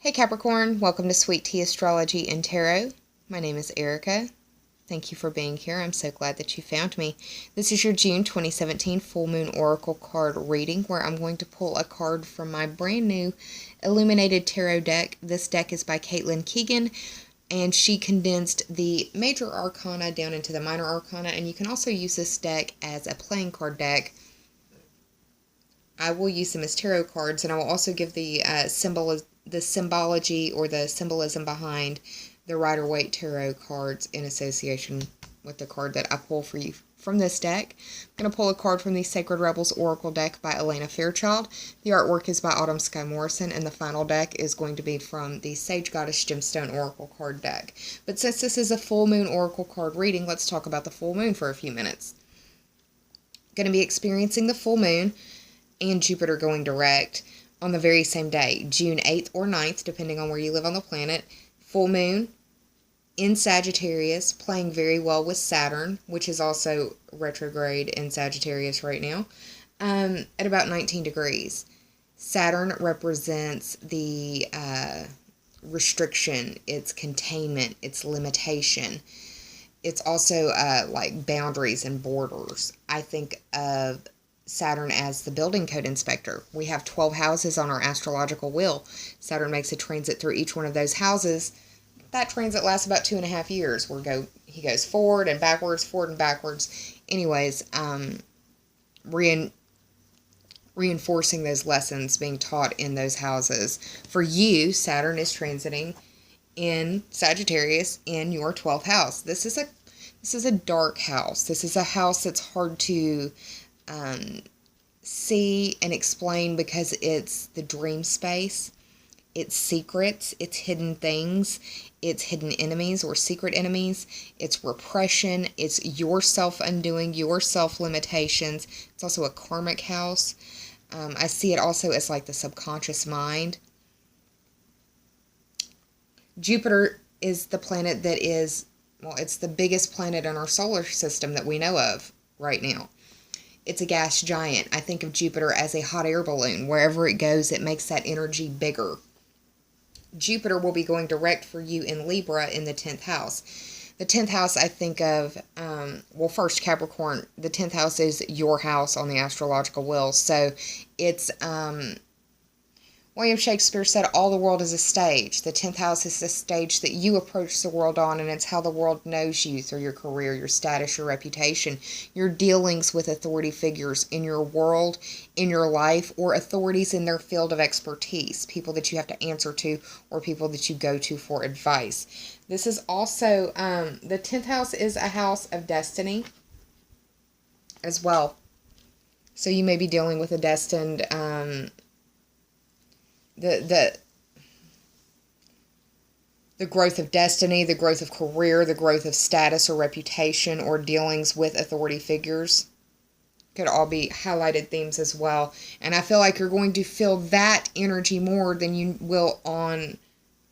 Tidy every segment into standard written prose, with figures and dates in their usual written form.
Hey Capricorn, welcome to Sweet Tea Astrology and Tarot. My name is Erica. Thank you for being here. I'm so glad that you found me. This is your June 2017 Full Moon Oracle card reading, where I'm going to pull a card from my brand new Illuminated Tarot deck. This deck is by Caitlin Keegan, and she condensed the major arcana down into the minor arcana, and you can also use this deck as a playing card deck. I will use them as tarot cards, and I will also give the symbology or the symbolism behind the Rider-Waite Tarot cards in association with the card that I pull for you from this deck. I'm going to pull a card from the Sacred Rebels Oracle deck by Elena Fairchild. The artwork is by Autumn Sky Morrison, and the final deck is going to be from the Sage Goddess Gemstone Oracle card deck. But since this is a full moon Oracle card reading, let's talk about the full moon for a few minutes. Going to be experiencing the full moon and Jupiter going direct on the very same day, June 8th or 9th, depending on where you live on the planet. Full moon in Sagittarius, playing very well with Saturn, which is also retrograde in Sagittarius right now, at about 19 degrees. Saturn represents the restriction, its containment, its limitation. It's also like boundaries and borders. I think of Saturn as the building code inspector. We have 12 houses on our astrological wheel. Saturn makes a transit through each one of those houses. That transit lasts about 2.5 years. He goes forward and backwards. Anyways, reinforcing those lessons being taught in those houses. For you, Saturn is transiting in Sagittarius in your 12th house. This is a dark house. This is a house that's hard to see and explain because it's the dream space, it's secrets, it's hidden things, it's hidden enemies or secret enemies, it's repression, it's your self-undoing, your self-limitations. It's also a karmic house. I see it also as like the subconscious mind. Jupiter is the planet that is, well, it's the biggest planet in our solar system that we know of right now. It's a gas giant. I think of Jupiter as a hot air balloon. Wherever it goes, it makes that energy bigger. Jupiter will be going direct for you in Libra in the 10th house. The 10th house, I think of, well, first, Capricorn, the 10th house is your house on the astrological wheel. So it's, William Shakespeare said, all the world is a stage. The 10th house is the stage that you approach the world on, and it's how the world knows you through your career, your status, your reputation, your dealings with authority figures in your world, in your life, or authorities in their field of expertise, people that you have to answer to or people that you go to for advice. This is also, the 10th house is a house of destiny as well. So you may be dealing with a destined, the growth of destiny, the growth of career, the growth of status or reputation, or dealings with authority figures could all be highlighted themes as well. And I feel like you're going to feel that energy more than you will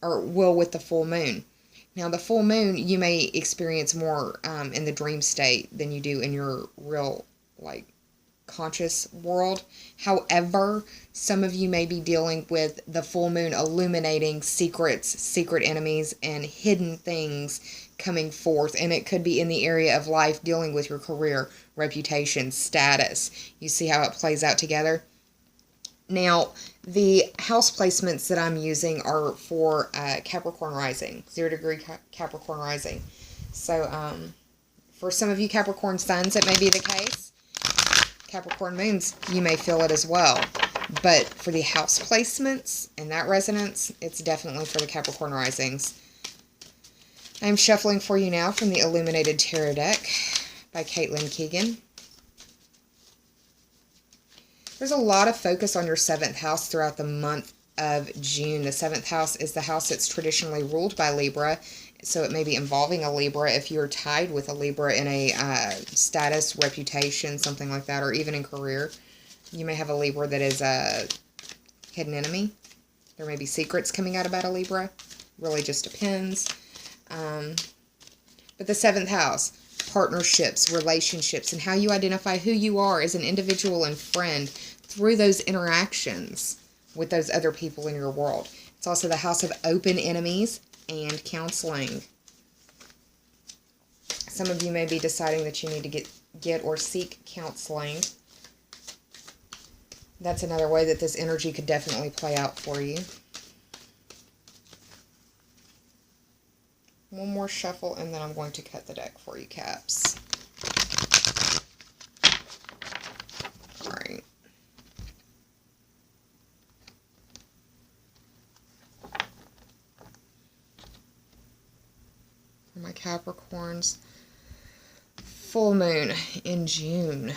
with the full moon. Now, the full moon, you may experience more in the dream state than you do in your real, conscious world. However, some of you may be dealing with the full moon illuminating secrets, secret enemies, and hidden things coming forth. And it could be in the area of life, dealing with your career, reputation, status. You see how it plays out together? Now, the house placements that I'm using are for Capricorn rising, 0 degree Capricorn rising. So, for some of you Capricorn suns, it may be the case. Capricorn moons, you may feel it as well. But for the house placements and that resonance, it's definitely for the Capricorn risings. I'm shuffling for you now from the Illuminated Tarot deck by Caitlin Keegan. There's a lot of focus on your 7th house throughout the month of June. The 7th house is the house that's traditionally ruled by Libra. So it may be involving a Libra if you're tied with a Libra in a status, reputation, something like that, or even in career. You may have a Libra that is a hidden enemy. There may be secrets coming out about a Libra. Really just depends. But the 7th house, partnerships, relationships, and how you identify who you are as an individual and friend through those interactions with those other people in your world. It's also the house of open enemies and counseling. Some of you may be deciding that you need to get or seek counseling. That's another way that this energy could definitely play out for you. One more shuffle, and then I'm going to cut the deck for you, Caps. All right. For my Capricorns, full moon in June.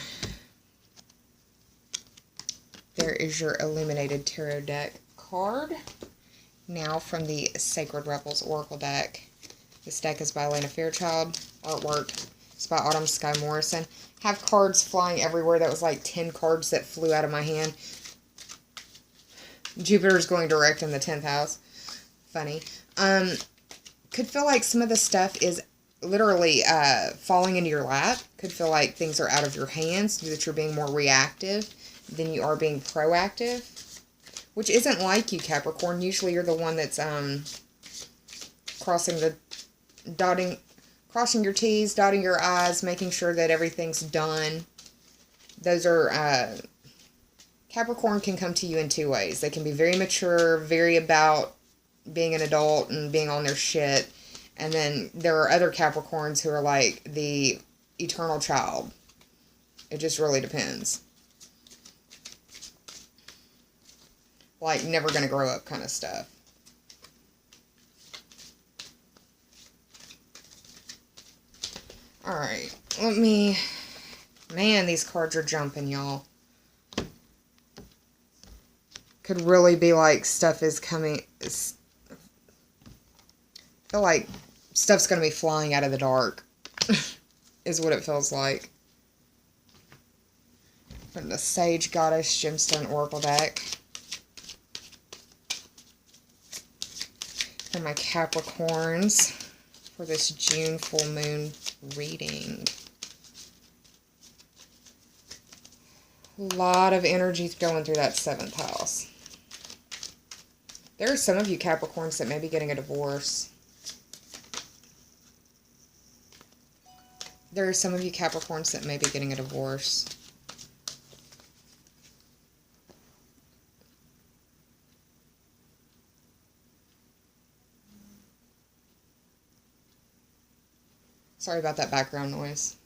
There is your Illuminated Tarot deck card. Now from the Sacred Rebels Oracle deck. This deck is by Elena Fairchild. Artwork is by Autumn Sky Morrison. Have cards flying everywhere. That was like 10 cards that flew out of my hand. Jupiter's going direct in the 10th house. Funny. Could feel like some of the stuff is literally falling into your lap. Could feel like things are out of your hands, that you're being more reactive than you are being proactive, which isn't like you, Capricorn. Usually you're the one that's crossing your T's, dotting your I's, making sure that everything's done. Those are, Capricorn can come to you in two ways. They can be very mature, very about being an adult and being on their shit. And then there are other Capricorns who are like the eternal child. It just really depends. Like, never gonna grow up kind of stuff. Alright, man, these cards are jumping, y'all. Could really be like stuff is coming, I feel like stuff's gonna be flying out of the dark, is what it feels like. From the Sage Goddess Gemstone Oracle deck. For my Capricorns, for this June full moon reading. A lot of energy going through that 7th house. There are some of you Capricorns that may be getting a divorce. There are some of you Capricorns that may be getting a divorce. Sorry about that background noise.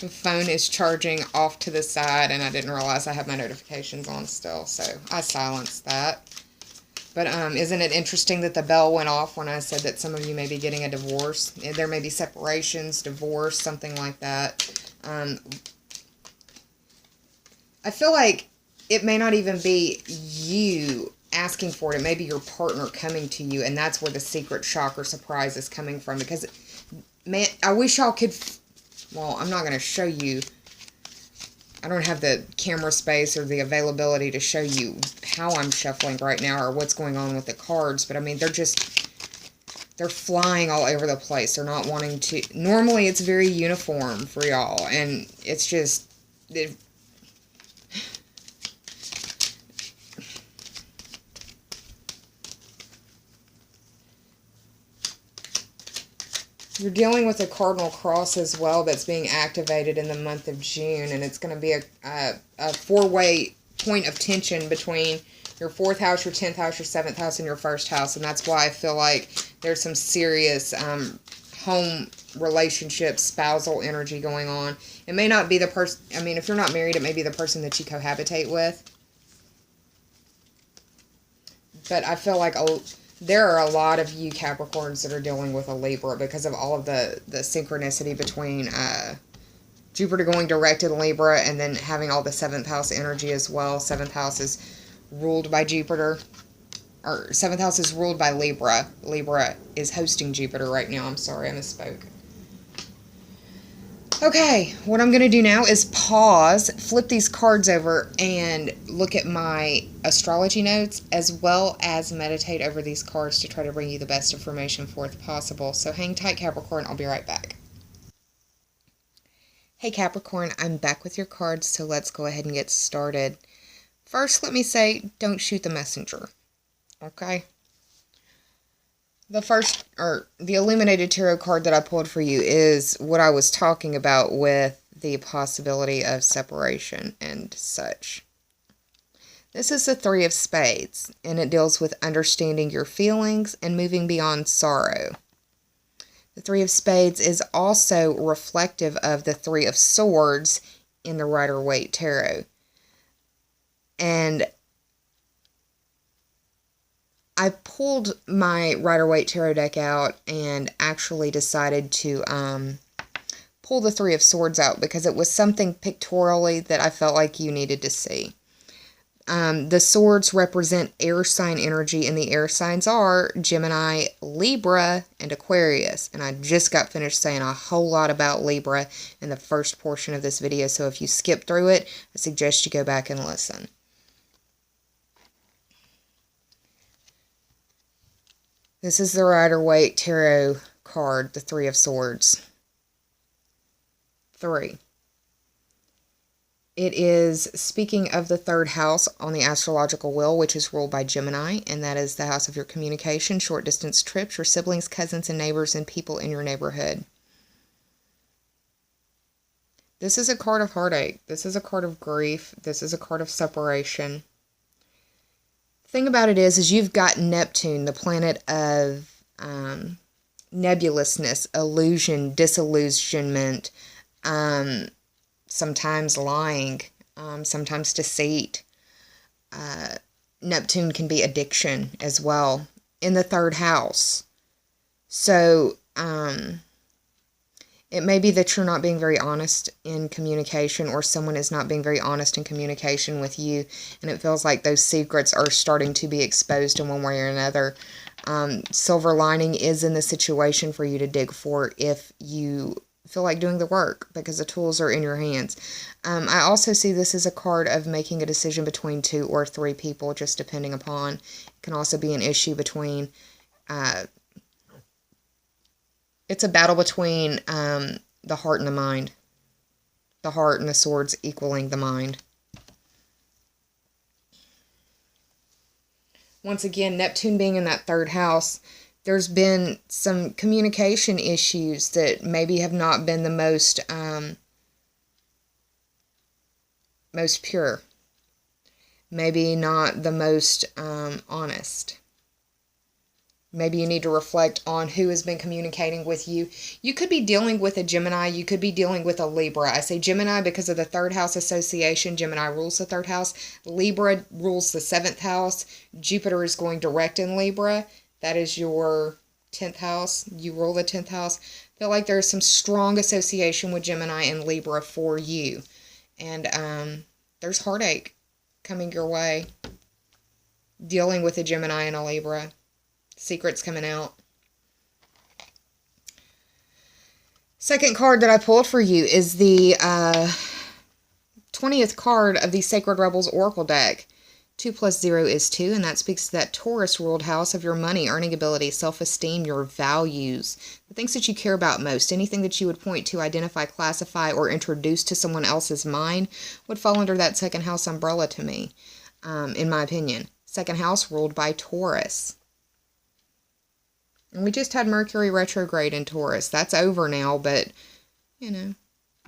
The phone is charging off to the side, and I didn't realize I had my notifications on still, so I silenced that. But isn't it interesting that the bell went off when I said that some of you may be getting a divorce? There may be separations, divorce, something like that. I feel like it may not even be you asking for it. It may be your partner coming to you, and that's where the secret shock or surprise is coming from. Because, man, I wish y'all could... Well, I'm not going to show you. I don't have the camera space or the availability to show you how I'm shuffling right now or what's going on with the cards. But, I mean, they're flying all over the place. They're not wanting to... Normally, it's very uniform for y'all, and it's just... You're dealing with a cardinal cross as well that's being activated in the month of June, and it's going to be a four-way point of tension between your 4th house, your 10th house, your 7th house, and your 1st house, and that's why I feel like there's some serious home relationship, spousal energy going on. It may not be the person, I mean, if you're not married, it may be the person that you cohabitate with. But I feel like there are a lot of you Capricorns that are dealing with a Libra because of all of the synchronicity between Jupiter going direct in Libra and then having all the 7th house energy as well. 7th house is ruled by Jupiter, or 7th house is ruled by Libra. Libra is hosting Jupiter right now. I'm sorry, I misspoke. Okay, what I'm going to do now is pause, flip these cards over, and look at my astrology notes, as well as meditate over these cards to try to bring you the best information forth possible. So hang tight, Capricorn. I'll be right back. Hey, Capricorn, I'm back with your cards, so let's go ahead and get started. First, let me say, don't shoot the messenger. Okay? The Illuminated Tarot card that I pulled for you is what I was talking about with the possibility of separation and such. This is the Three of Spades, and it deals with understanding your feelings and moving beyond sorrow. The Three of Spades is also reflective of the Three of Swords in the Rider-Waite Tarot. And I pulled my Rider-Waite Tarot deck out and actually decided to pull the Three of Swords out because it was something pictorially that I felt like you needed to see. The swords represent air sign energy, and the air signs are Gemini, Libra, and Aquarius. And I just got finished saying a whole lot about Libra in the first portion of this video, so if you skip through it, I suggest you go back and listen. This is the Rider-Waite Tarot card, the Three of Swords. 3. It is speaking of the third house on the astrological wheel, which is ruled by Gemini, and that is the house of your communication, short distance trips, your siblings, cousins, and neighbors, and people in your neighborhood. This is a card of heartache. This is a card of grief. This is a card of separation. The thing about it is you've got Neptune, the planet of nebulousness, illusion, disillusionment, sometimes lying, sometimes deceit. Neptune can be addiction as well in the third house. So, it may be that you're not being very honest in communication, or someone is not being very honest in communication with you, and it feels like those secrets are starting to be exposed in one way or another. Silver lining is in the situation for you to dig for if you feel like doing the work, because the tools are in your hands. I also see this as a card of making a decision between 2 or 3 people, just depending upon. It can also be an issue between, it's a battle between the heart and the mind. The heart and the swords equaling the mind. Once again, Neptune being in that third house, there's been some communication issues that maybe have not been the most pure. Maybe not the most honest. Maybe you need to reflect on who has been communicating with you. You could be dealing with a Gemini. You could be dealing with a Libra. I say Gemini because of the third house association. Gemini rules the third house. Libra rules the 7th house. Jupiter is going direct in Libra. That is your 10th house. You rule the 10th house. I feel like there's some strong association with Gemini and Libra for you. And there's heartache coming your way. Dealing with a Gemini and a Libra. Secrets coming out. Second card that I pulled for you is the 20th card of the Sacred Rebels Oracle deck. 2 + 0 is 2, and that speaks to that Taurus ruled house of your money, earning ability, self-esteem, your values, the things that you care about most. Anything that you would point to, identify, classify, or introduce to someone else's mind would fall under that second house umbrella to me, in my opinion. Second house ruled by Taurus. And we just had Mercury retrograde in Taurus. That's over now, but, you know,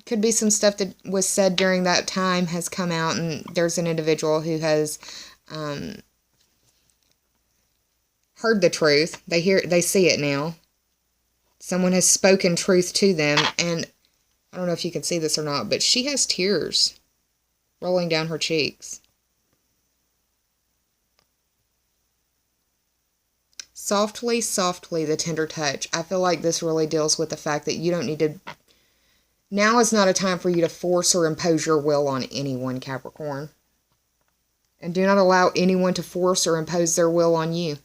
could be some stuff that was said during that time has come out, and there's an individual who has heard the truth. They see it now. Someone has spoken truth to them, and I don't know if you can see this or not, but she has tears rolling down her cheeks. Softly, softly, the tender touch. I feel like this really deals with the fact that you don't need to... Now is not a time for you to force or impose your will on anyone, Capricorn. And do not allow anyone to force or impose their will on you.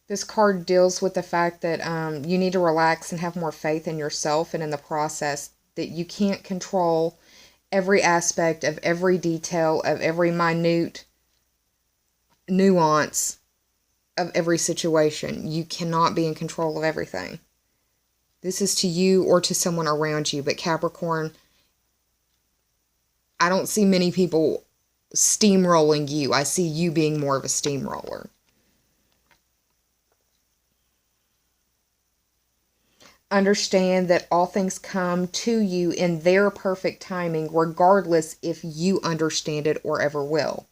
This card deals with the fact that you need to relax and have more faith in yourself and in the process, that you can't control every aspect of every detail of every minute nuance of every situation. You cannot be in control of everything. This is to you or to someone around you. But Capricorn, I don't see many people steamrolling you. I see you being more of a steamroller. Understand that all things come to you in their perfect timing, regardless if you understand it or ever will.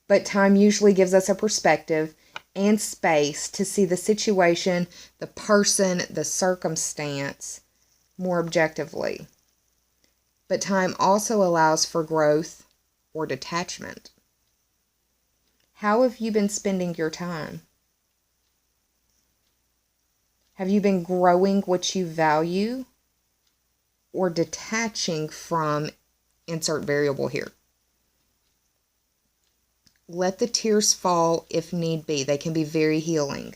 But time usually gives us a perspective and space to see the situation, the person, the circumstance more objectively. But time also allows for growth or detachment. How have you been spending your time? Have you been growing what you value or detaching from insert variable here? Let the tears fall if need be. They can be very healing.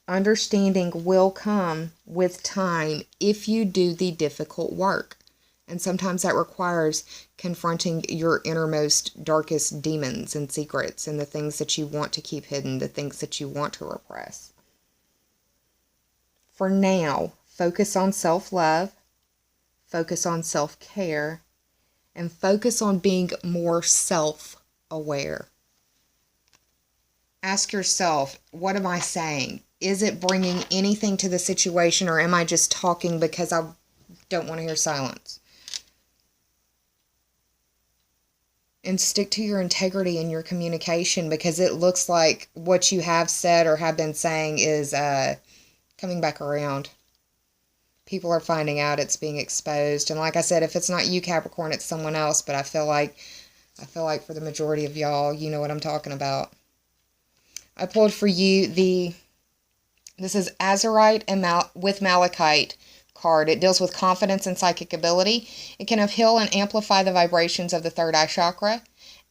Understanding will come with time if you do the difficult work. And sometimes that requires confronting your innermost, darkest demons and secrets and the things that you want to keep hidden, the things that you want to repress. For now, focus on self-love, focus on self-care, and focus on being more self-aware. Ask yourself, what am I saying? Is it bringing anything to the situation, or am I just talking because I don't want to hear silence? And stick to your integrity in your communication, because it looks like what you have said or have been saying is coming back around. People are finding out, it's being exposed. And like I said, if it's not you, Capricorn, it's someone else. But I feel like for the majority of y'all, you know what I'm talking about. I pulled for you this is Azurite and with Malachite card. It deals with confidence and psychic ability. It can upheal and amplify the vibrations of the third eye chakra.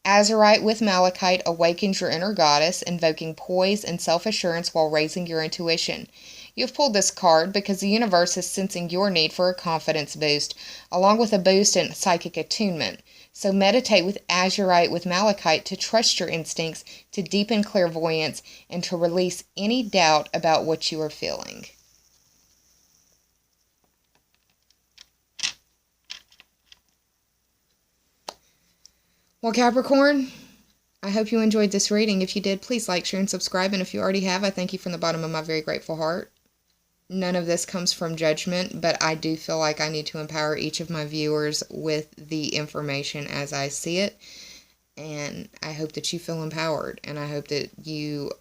Azurite with Malachite awakens your inner goddess, invoking poise and self-assurance while raising your intuition. You've pulled this card because the universe is sensing your need for a confidence boost, along with a boost in psychic attunement. So meditate with Azurite with Malachite to trust your instincts, to deepen clairvoyance, and to release any doubt about what you are feeling. Well, Capricorn, I hope you enjoyed this reading. If you did, please like, share, and subscribe. And if you already have, I thank you from the bottom of my very grateful heart. None of this comes from judgment, but I do feel like I need to empower each of my viewers with the information as I see it. And I hope that you feel empowered, and I hope that you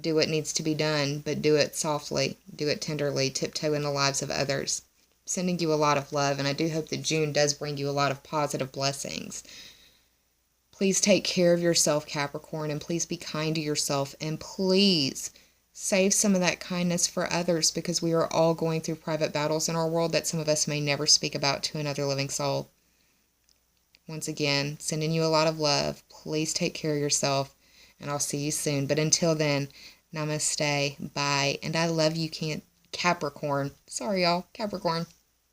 do what needs to be done, but do it softly, do it tenderly, tiptoe in the lives of others. Sending you a lot of love, and I do hope that June does bring you a lot of positive blessings. Please take care of yourself, Capricorn, and please be kind to yourself, and please save some of that kindness for others, because we are all going through private battles in our world that some of us may never speak about to another living soul. Once again, sending you a lot of love. Please take care of yourself, and I'll see you soon. But until then, namaste, bye, and I love you, Capricorn. Sorry, y'all, Capricorn.